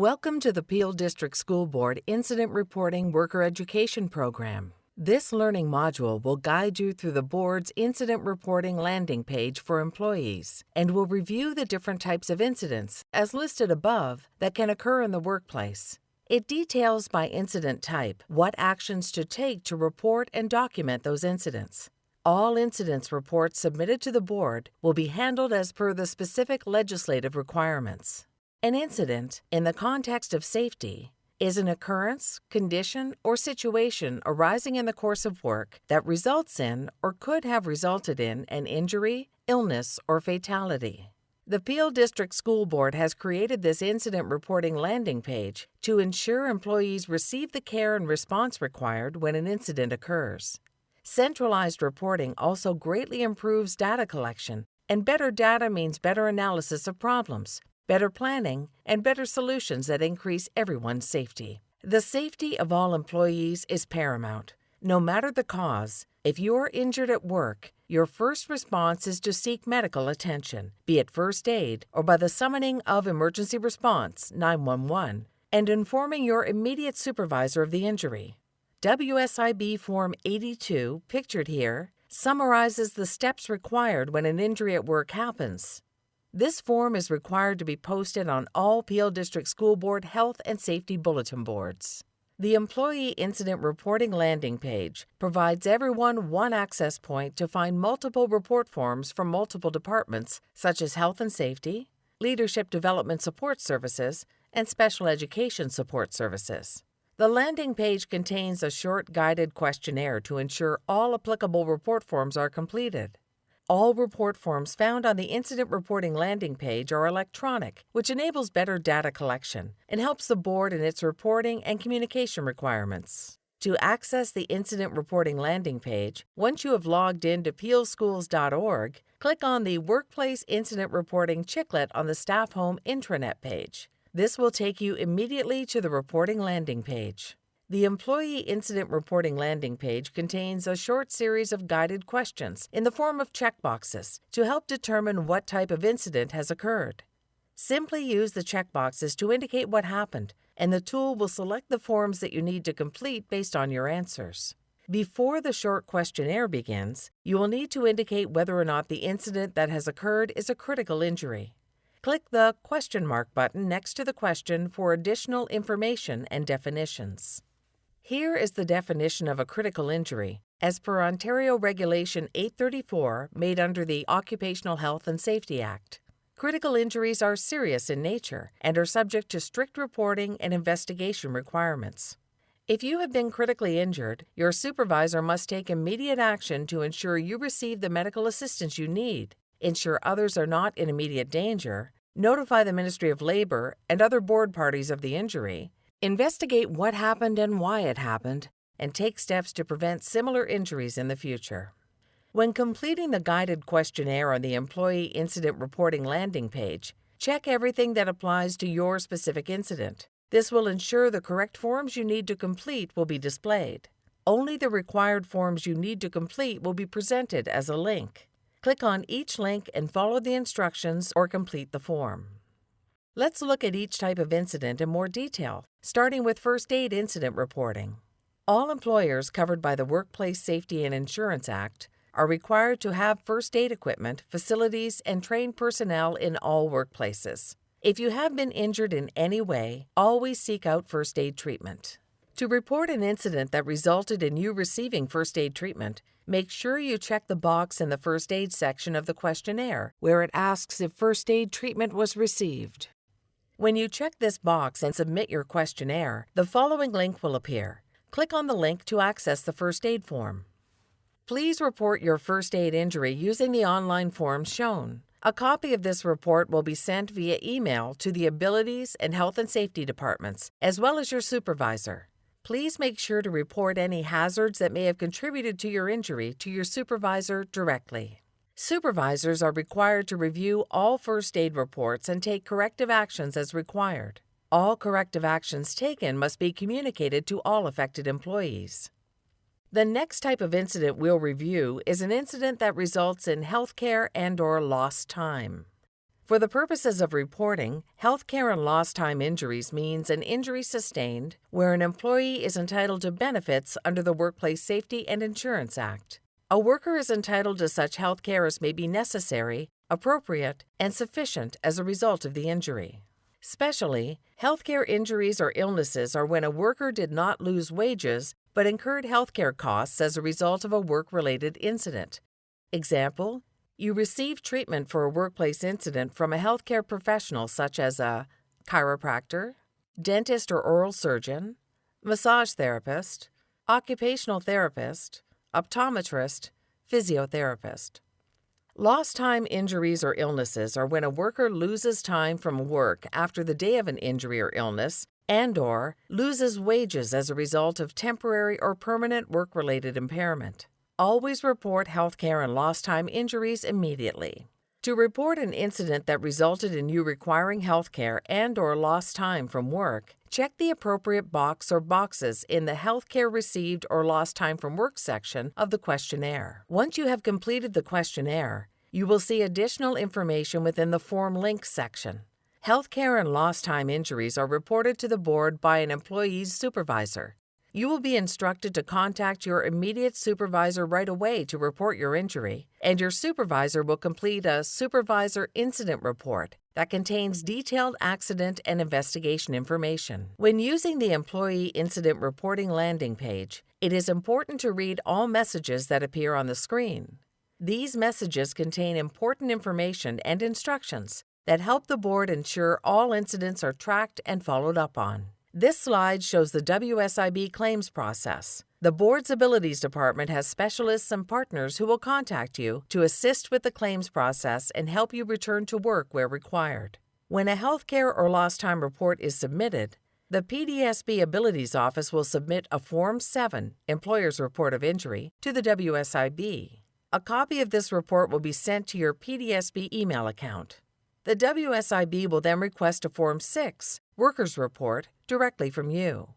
Welcome to the Peel District School Board Incident Reporting Worker Education Program. This learning module will guide you through the board's incident reporting landing page for employees and will review the different types of incidents, as listed above, that can occur in the workplace. It details by incident type what actions to take to report and document those incidents. All incidents reports submitted to the board will be handled as per the specific legislative requirements. An incident, in the context of safety, is an occurrence, condition, or situation arising in the course of work that results in or could have resulted in an injury, illness, or fatality. The Peel District School Board has created this incident reporting landing page to ensure employees receive the care and response required when an incident occurs. Centralized reporting also greatly improves data collection, and better data means better analysis of problems, better planning, and better solutions that increase everyone's safety. The safety of all employees is paramount. No matter the cause, if you are injured at work, your first response is to seek medical attention, be it first aid or by the summoning of emergency response 911 and informing your immediate supervisor of the injury. WSIB Form 82, pictured here, summarizes the steps required when an injury at work happens. This form is required to be posted on all Peel District School Board health and safety bulletin boards. The Employee Incident Reporting landing page provides everyone one access point to find multiple report forms from multiple departments such as Health and Safety, Leadership Development Support Services, and Special Education Support Services. The landing page contains a short guided questionnaire to ensure all applicable report forms are completed. All report forms found on the Incident Reporting landing page are electronic, which enables better data collection and helps the board in its reporting and communication requirements. To access the Incident Reporting landing page, once you have logged in to peelschools.org, click on the Workplace Incident Reporting chiclet on the Staff Home intranet page. This will take you immediately to the reporting landing page. The Employee Incident Reporting landing page contains a short series of guided questions in the form of checkboxes to help determine what type of incident has occurred. Simply use the checkboxes to indicate what happened, and the tool will select the forms that you need to complete based on your answers. Before the short questionnaire begins, you will need to indicate whether or not the incident that has occurred is a critical injury. Click the question mark button next to the question for additional information and definitions. Here is the definition of a critical injury, as per Ontario Regulation 834 made under the Occupational Health and Safety Act. Critical injuries are serious in nature and are subject to strict reporting and investigation requirements. If you have been critically injured, your supervisor must take immediate action to ensure you receive the medical assistance you need, ensure others are not in immediate danger, notify the Ministry of Labour and other board parties of the injury, investigate what happened and why it happened, and take steps to prevent similar injuries in the future. When completing the guided questionnaire on the Employee Incident Reporting landing page, check everything that applies to your specific incident. This will ensure the correct forms you need to complete will be displayed. Only the required forms you need to complete will be presented as a link. Click on each link and follow the instructions or complete the form. Let's look at each type of incident in more detail, starting with first aid incident reporting. All employers covered by the Workplace Safety and Insurance Act are required to have first aid equipment, facilities, and trained personnel in all workplaces. If you have been injured in any way, always seek out first aid treatment. To report an incident that resulted in you receiving first aid treatment, make sure you check the box in the first aid section of the questionnaire where it asks if first aid treatment was received. When you check this box and submit your questionnaire, the following link will appear. Click on the link to access the first aid form. Please report your first aid injury using the online forms shown. A copy of this report will be sent via email to the Abilities and Health and Safety Departments, as well as your supervisor. Please make sure to report any hazards that may have contributed to your injury to your supervisor directly. Supervisors are required to review all first aid reports and take corrective actions as required. All corrective actions taken must be communicated to all affected employees. The next type of incident we'll review is an incident that results in healthcare and/or lost time. For the purposes of reporting, healthcare and lost time injuries means an injury sustained where an employee is entitled to benefits under the Workplace Safety and Insurance Act. A worker is entitled to such health care as may be necessary, appropriate, and sufficient as a result of the injury. Specially, healthcare injuries or illnesses are when a worker did not lose wages but incurred healthcare costs as a result of a work-related incident. Example, you received treatment for a workplace incident from a healthcare professional such as a chiropractor, dentist or oral surgeon, massage therapist, occupational therapist, optometrist, physiotherapist. Lost time injuries or illnesses are when a worker loses time from work after the day of an injury or illness and/or loses wages as a result of temporary or permanent work-related impairment. Always report healthcare and lost time injuries immediately. To report an incident that resulted in you requiring healthcare and/or lost time from work, check the appropriate box or boxes in the Healthcare Received or Lost Time from Work section of the questionnaire. Once you have completed the questionnaire, you will see additional information within the Form Links section. Healthcare and lost time injuries are reported to the board by an employee's supervisor. You will be instructed to contact your immediate supervisor right away to report your injury, and your supervisor will complete a Supervisor Incident Report that contains detailed accident and investigation information. When using the Employee Incident Reporting landing page, it is important to read all messages that appear on the screen. These messages contain important information and instructions that help the board ensure all incidents are tracked and followed up on. This slide shows the WSIB claims process. The board's Abilities Department has specialists and partners who will contact you to assist with the claims process and help you return to work where required. When a healthcare or lost time report is submitted, the PDSB Abilities Office will submit a Form 7, Employer's Report of Injury, to the WSIB. A copy of this report will be sent to your PDSB email account. The WSIB will then request a Form 6, Workers' Report, directly from you.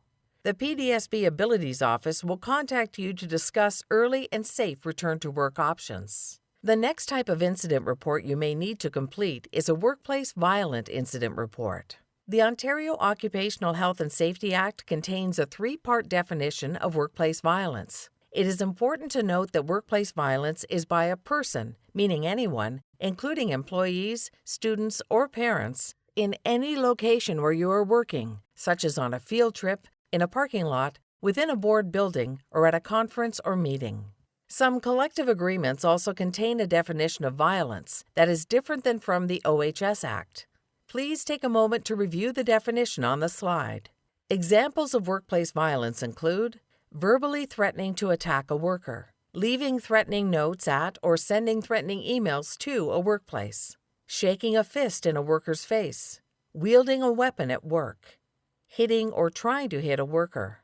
The PDSB Abilities Office will contact you to discuss early and safe return to work options. The next type of incident report you may need to complete is a Workplace Violent Incident Report. The Ontario Occupational Health and Safety Act contains a 3-part definition of workplace violence. It is important to note that workplace violence is by a person, meaning anyone, including employees, students, or parents, in any location where you are working, such as on a field trip, in a parking lot, within a board building, or at a conference or meeting. Some collective agreements also contain a definition of violence that is different than from the OHS Act. Please take a moment to review the definition on the slide. Examples of workplace violence include verbally threatening to attack a worker, leaving threatening notes at or sending threatening emails to a workplace, shaking a fist in a worker's face, wielding a weapon at work, hitting or trying to hit a worker,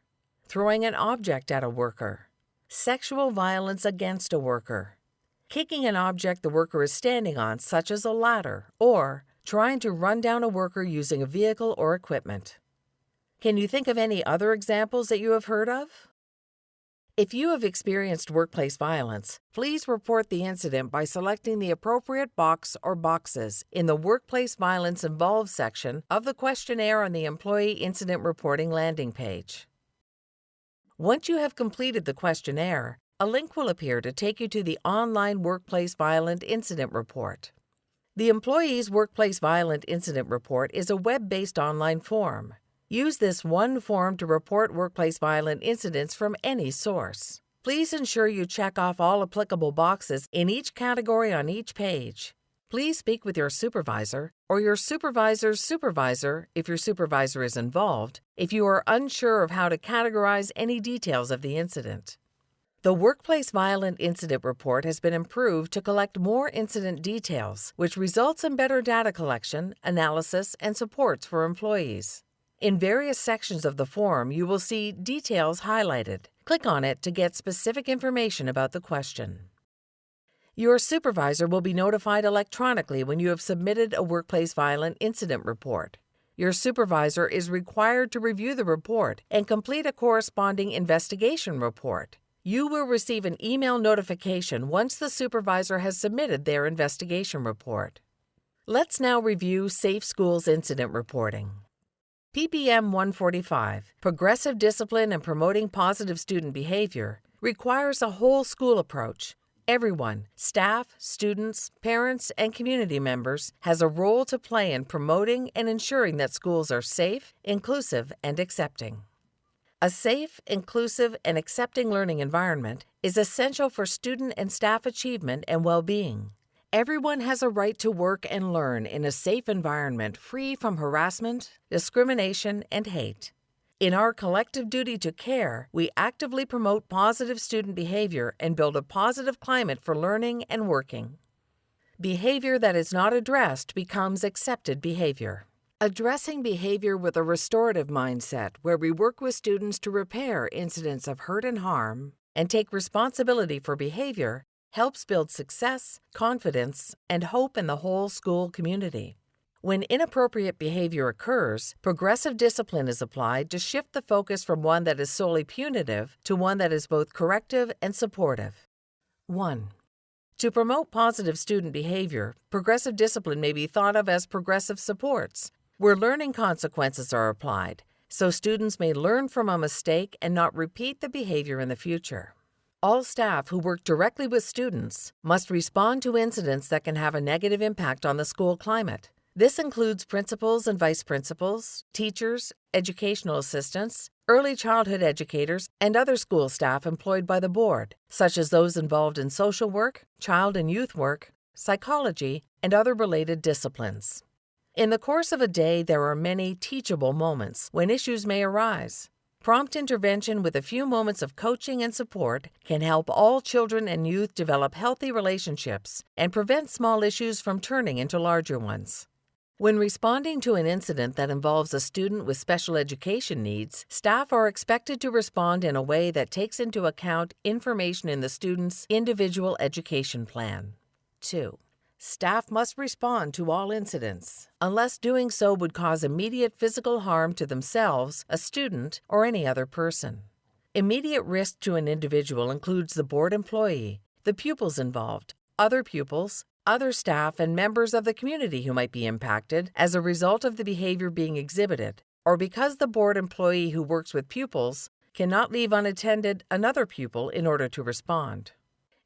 throwing an object at a worker, sexual violence against a worker, kicking an object the worker is standing on, such as a ladder, or trying to run down a worker using a vehicle or equipment. Can you think of any other examples that you have heard of? If you have experienced workplace violence, please report the incident by selecting the appropriate box or boxes in the Workplace Violence Involved section of the questionnaire on the Employee Incident Reporting landing page. Once you have completed the questionnaire, a link will appear to take you to the online Workplace Violent Incident Report. The Employee's Workplace Violent Incident Report is a web-based online form. Use this one form to report workplace violent incidents from any source. Please ensure you check off all applicable boxes in each category on each page. Please speak with your supervisor or your supervisor's supervisor if your supervisor is involved if you are unsure of how to categorize any details of the incident. The Workplace Violent Incident Report has been improved to collect more incident details, which results in better data collection, analysis, and supports for employees. In various sections of the form, you will see details highlighted. Click on it to get specific information about the question. Your supervisor will be notified electronically when you have submitted a Workplace Violent Incident Report. Your supervisor is required to review the report and complete a corresponding investigation report. You will receive an email notification once the supervisor has submitted their investigation report. Let's now review Safe Schools Incident Reporting. PPM 145, Progressive Discipline and Promoting Positive Student Behavior, requires a whole school approach. Everyone, staff, students, parents, and community members, has a role to play in promoting and ensuring that schools are safe, inclusive, and accepting. A safe, inclusive, and accepting learning environment is essential for student and staff achievement and well-being. Everyone has a right to work and learn in a safe environment free from harassment, discrimination, and hate. In our collective duty to care, we actively promote positive student behavior and build a positive climate for learning and working. Behavior that is not addressed becomes accepted behavior. Addressing behavior with a restorative mindset, where we work with students to repair incidents of hurt and harm and take responsibility for behavior, helps build success, confidence, and hope in the whole school community. When inappropriate behavior occurs, progressive discipline is applied to shift the focus from one that is solely punitive to one that is both corrective and supportive. 1. To promote positive student behavior, progressive discipline may be thought of as progressive supports, where learning consequences are applied, so students may learn from a mistake and not repeat the behavior in the future. All staff who work directly with students must respond to incidents that can have a negative impact on the school climate. This includes principals and vice principals, teachers, educational assistants, early childhood educators, and other school staff employed by the board, such as those involved in social work, child and youth work, psychology, and other related disciplines. In the course of a day, there are many teachable moments when issues may arise. Prompt intervention with a few moments of coaching and support can help all children and youth develop healthy relationships and prevent small issues from turning into larger ones. When responding to an incident that involves a student with special education needs, staff are expected to respond in a way that takes into account information in the student's individual education plan. 2. Staff must respond to all incidents, unless doing so would cause immediate physical harm to themselves, a student, or any other person. Immediate risk to an individual includes the board employee, the pupils involved, other pupils, other staff, and members of the community who might be impacted as a result of the behavior being exhibited, or because the board employee who works with pupils cannot leave unattended another pupil in order to respond.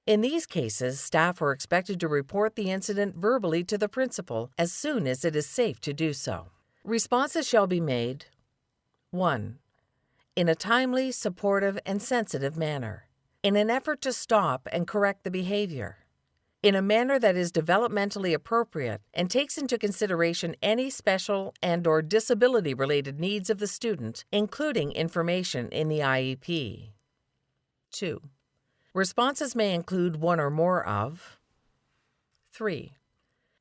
In these cases, staff are expected to report the incident verbally to the principal as soon as it is safe to do so. Responses shall be made 1. In a timely, supportive, and sensitive manner, in an effort to stop and correct the behavior, in a manner that is developmentally appropriate and takes into consideration any special and/or disability-related needs of the student, including information in the IEP. 2. Responses may include one or more of 3.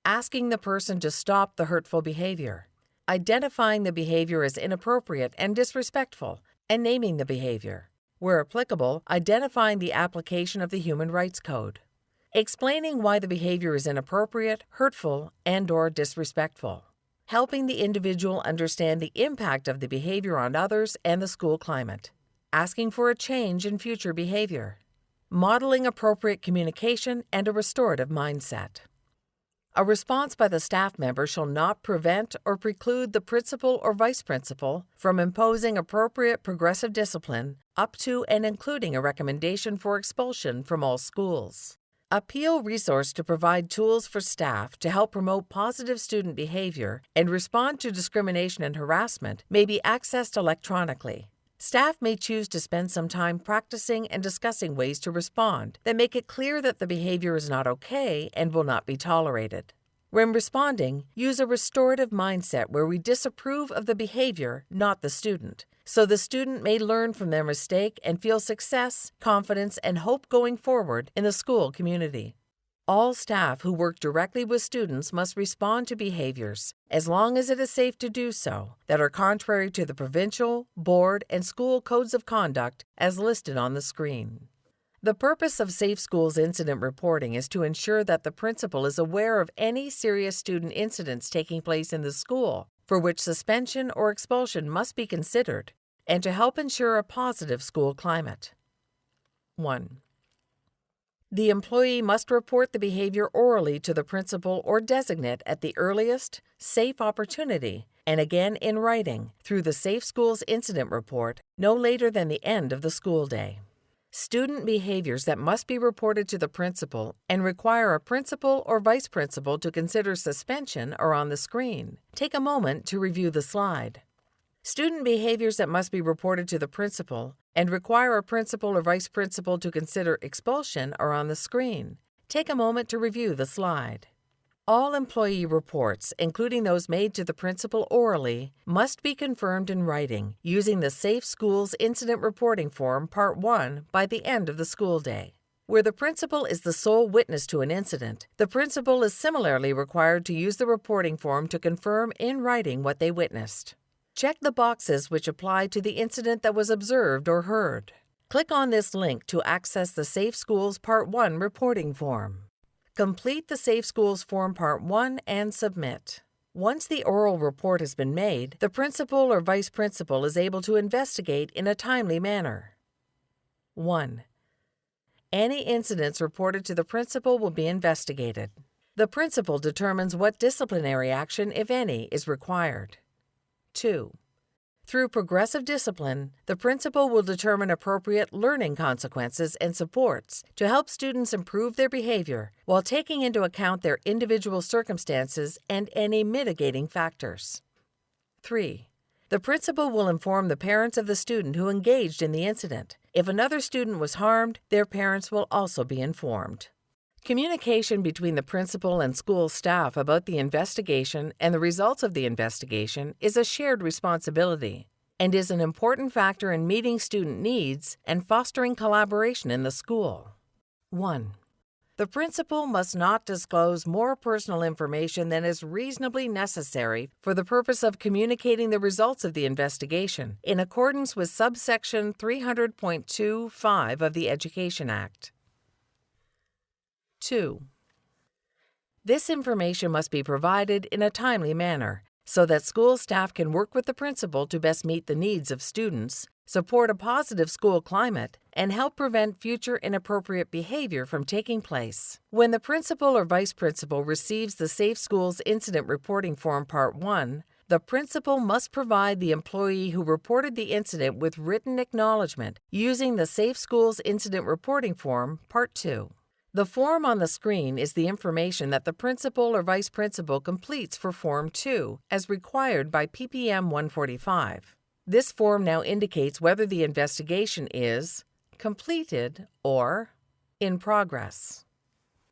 Asking the person to stop the hurtful behavior, identifying the behavior as inappropriate and disrespectful, and naming the behavior. Where applicable, identifying the application of the Human Rights Code. Explaining why the behavior is inappropriate, hurtful, and/or disrespectful. Helping the individual understand the impact of the behavior on others and the school climate. Asking for a change in future behavior. Modeling appropriate communication and a restorative mindset. A response by the staff member shall not prevent or preclude the principal or vice principal from imposing appropriate progressive discipline up to and including a recommendation for expulsion from all schools. A Peel resource to provide tools for staff to help promote positive student behavior and respond to discrimination and harassment may be accessed electronically. Staff may choose to spend some time practicing and discussing ways to respond that make it clear that the behavior is not okay and will not be tolerated. When responding, use a restorative mindset where we disapprove of the behavior, not the student, so the student may learn from their mistake and feel success, confidence, and hope going forward in the school community. All staff who work directly with students must respond to behaviors, as long as it is safe to do so, that are contrary to the provincial, board, and school codes of conduct as listed on the screen. The purpose of Safe Schools incident reporting is to ensure that the principal is aware of any serious student incidents taking place in the school, for which suspension or expulsion must be considered, and to help ensure a positive school climate. 1. The employee must report the behavior orally to the principal or designate at the earliest, safe opportunity, and again in writing through the Safe Schools Incident Report no later than the end of the school day. Student behaviors that must be reported to the principal and require a principal or vice principal to consider suspension are on the screen. Take a moment to review the slide. Student behaviors that must be reported to the principal and require a principal or vice principal to consider expulsion are on the screen. Take a moment to review the slide. All employee reports, including those made to the principal orally, must be confirmed in writing using the Safe Schools Incident Reporting Form Part 1 by the end of the school day. Where the principal is the sole witness to an incident, the principal is similarly required to use the reporting form to confirm in writing what they witnessed. Check the boxes which apply to the incident that was observed or heard. Click on this link to access the Safe Schools Part 1 reporting form. Complete the Safe Schools Form Part 1 and submit. Once the oral report has been made, the principal or vice principal is able to investigate in a timely manner. 1. Any incidents reported to the principal will be investigated. The principal determines what disciplinary action, if any, is required. 2. Through progressive discipline, the principal will determine appropriate learning consequences and supports to help students improve their behavior while taking into account their individual circumstances and any mitigating factors. 3. The principal will inform the parents of the student who engaged in the incident. If another student was harmed, their parents will also be informed. Communication between the principal and school staff about the investigation and the results of the investigation is a shared responsibility and is an important factor in meeting student needs and fostering collaboration in the school. 1. The principal must not disclose more personal information than is reasonably necessary for the purpose of communicating the results of the investigation in accordance with subsection 300.25 of the Education Act. 2. This information must be provided in a timely manner so that school staff can work with the principal to best meet the needs of students, support a positive school climate, and help prevent future inappropriate behavior from taking place. When the principal or vice principal receives the Safe Schools Incident Reporting Form Part 1, the principal must provide the employee who reported the incident with written acknowledgement using the Safe Schools Incident Reporting Form Part 2. The form on the screen is the information that the principal or vice principal completes for Form 2, as required by ppm 145. This form now indicates whether the investigation is completed or in progress.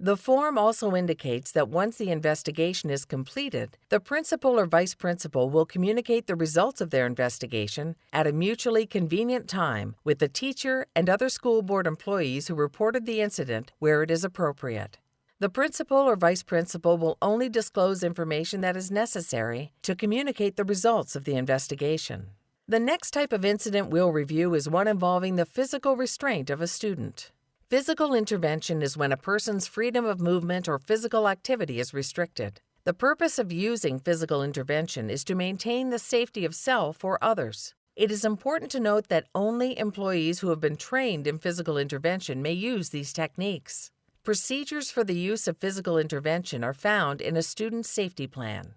The form also indicates that once the investigation is completed, the principal or vice principal will communicate the results of their investigation at a mutually convenient time with the teacher and other school board employees who reported the incident where it is appropriate. The principal or vice principal will only disclose information that is necessary to communicate the results of the investigation. The next type of incident we'll review is one involving the physical restraint of a student. Physical intervention is when a person's freedom of movement or physical activity is restricted. The purpose of using physical intervention is to maintain the safety of self or others. It is important to note that only employees who have been trained in physical intervention may use these techniques. Procedures for the use of physical intervention are found in a student's safety plan.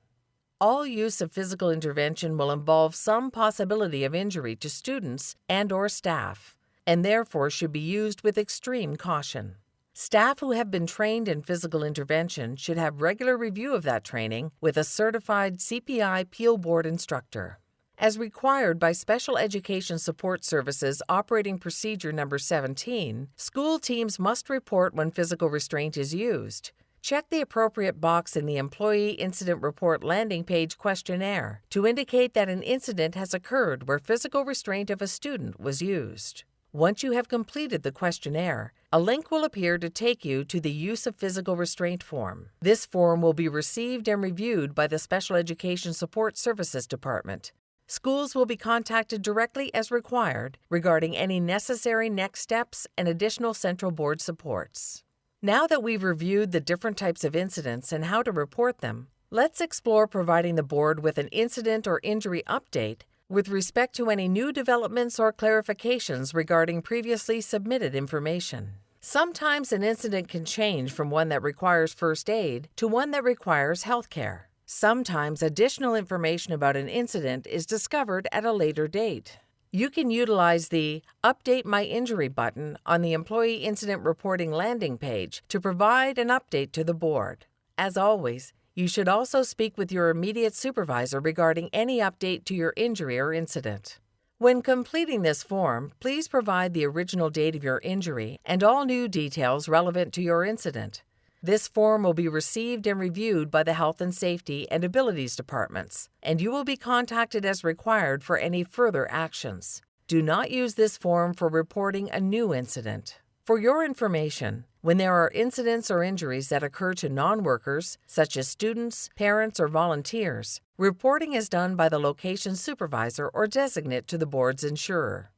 All use of physical intervention will involve some possibility of injury to students and/or staff, and therefore should be used with extreme caution. Staff who have been trained in physical intervention should have regular review of that training with a certified CPI Peel Board instructor. As required by Special Education Support Services Operating Procedure Number 17, school teams must report when physical restraint is used. Check the appropriate box in the Employee Incident Report landing page questionnaire to indicate that an incident has occurred where physical restraint of a student was used. Once you have completed the questionnaire, a link will appear to take you to the Use of Physical Restraint form. This form will be received and reviewed by the Special Education Support Services Department. Schools will be contacted directly as required regarding any necessary next steps and additional central board supports. Now that we've reviewed the different types of incidents and how to report them, let's explore providing the board with an incident or injury update with respect to any new developments or clarifications regarding previously submitted information. Sometimes an incident can change from one that requires first aid to one that requires health care. Sometimes additional information about an incident is discovered at a later date. You can utilize the Update My Injury button on the Employee Incident Reporting landing page to provide an update to the board. As always, you should also speak with your immediate supervisor regarding any update to your injury or incident. When completing this form, please provide the original date of your injury and all new details relevant to your incident. This form will be received and reviewed by the Health and Safety and Abilities departments, and you will be contacted as required for any further actions. Do not use this form for reporting a new incident. For your information, when there are incidents or injuries that occur to non-workers, such as students, parents, or volunteers, reporting is done by the location supervisor or designate to the board's insurer.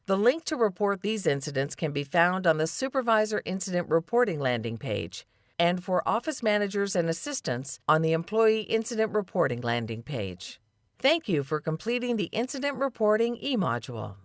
The link to report these incidents can be found on the Supervisor Incident Reporting landing page and for office managers and assistants on the Employee Incident Reporting landing page. Thank you for completing the Incident Reporting eModule.